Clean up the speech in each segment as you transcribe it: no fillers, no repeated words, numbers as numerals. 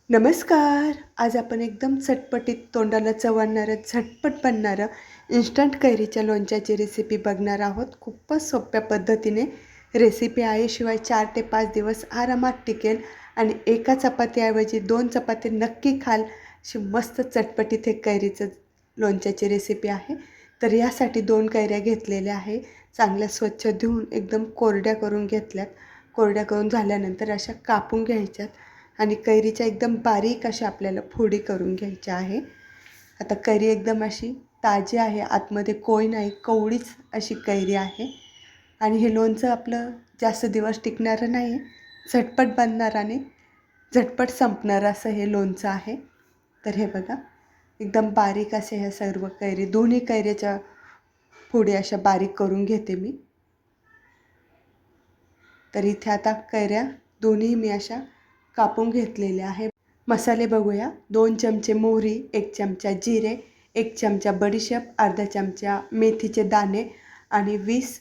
नमस्कार. आज आपण एकदम चटपटीत, तोंडाला चव आणणारं, झटपट बनणारं इन्स्टंट कैरीच्या लोणच्याची रेसिपी बघणार आहोत. खूपच सोप्या पद्धतीने रेसिपी आहे. शिवाय 4 ते 5 दिवस आरामात टिकेल आणि एका चपातीऐवजी 2 चपाती नक्की खाल, अशी मस्त चटपटीत हे कैरीचं लोणच्याची रेसिपी आहे. तर यासाठी 2 कैऱ्या घेतलेल्या आहे. चांगल्या स्वच्छ धुवून एकदम कोरड्या करून घेतल्यात. कोरड्या करून झाल्यानंतर अशा कापून घ्यायच्यात. आणि कैरीच्या एकदम बारीक अशा आपल्याला फोडी करून घ्यायच्या आहे. आता कैरी एकदम अशी ताजी आहे, आतमध्ये कोय नाही, कवळीच अशी कैरी आहे. आणि हे लोणचं आपलं जास्त दिवस टिकणारं नाही आहे, झटपट बनणारं आणि झटपट संपणारं असं हे लोणचं आहे. तर हे बघा, एकदम बारीक असे ह्या सर्व कैरी, दोन्ही कैऱ्याच्या फोडी अशा बारीक करून घेते मी. तर इथे आता कैऱ्या दोन्ही मी अशा कापून घेतलेल्या आहे. मसाले बघूया. 2 चमचे मोहरी, 1 चमचा जिरे, 1 चमचा बडीशेप, अर्धा चमचा मेथीचे दाणे आणि 20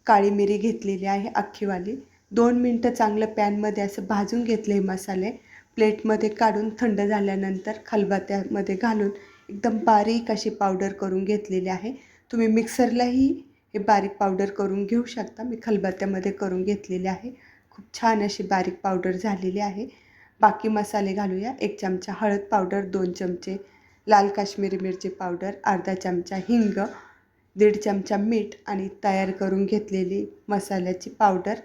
काळी मिरी घेतलेली आहे अख्खीवाली. 2 मिनटं चांगलं पॅनमध्ये असं भाजून घेतले हे मसाले. प्लेटमध्ये काढून थंड झाल्यानंतर खलबत्त्यामध्ये घालून एकदम बारीक अशी पावडर करून घेतलेली आहे. तुम्ही मिक्सरलाही हे बारीक पावडर करून घेऊ शकता. मी खलबत्त्यामध्ये करून घेतलेली आहे. खूप छान अशी बारीक पावडर झालेली आहे. बाकी मसाले घालूया. 1 चमचा हळद पावडर, 2 चमचे लाल काश्मीरी मिरची पावडर, अर्धा चमचा हिंग, 1.5 चमचा मीठ आणि तयार करून घेतलेली मसाल्याची पावडर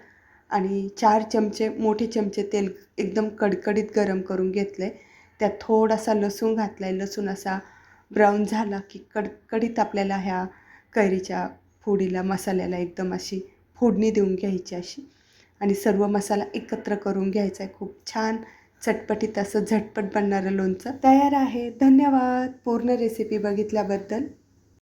आणि 4 चमचे मोठे चमचे तेल एकदम कडकडीत गरम करून घेतलं आहे. त्यात थोडासा लसूण घातला आहे. लसूण असा ब्राऊन झाला की कडकडीत आपल्याला ह्या कैरीच्या फोडीला, मसाल्याला एकदम अशी फोडणी देऊन घ्यायची अशी आणि सर्व मसाला एकत्र करून घ्यायचा आहे. खूप छान चटपटीत असं झटपट बनणारं लोणचं तयार आहे. धन्यवाद पूर्ण रेसिपी बघितल्याबद्दल.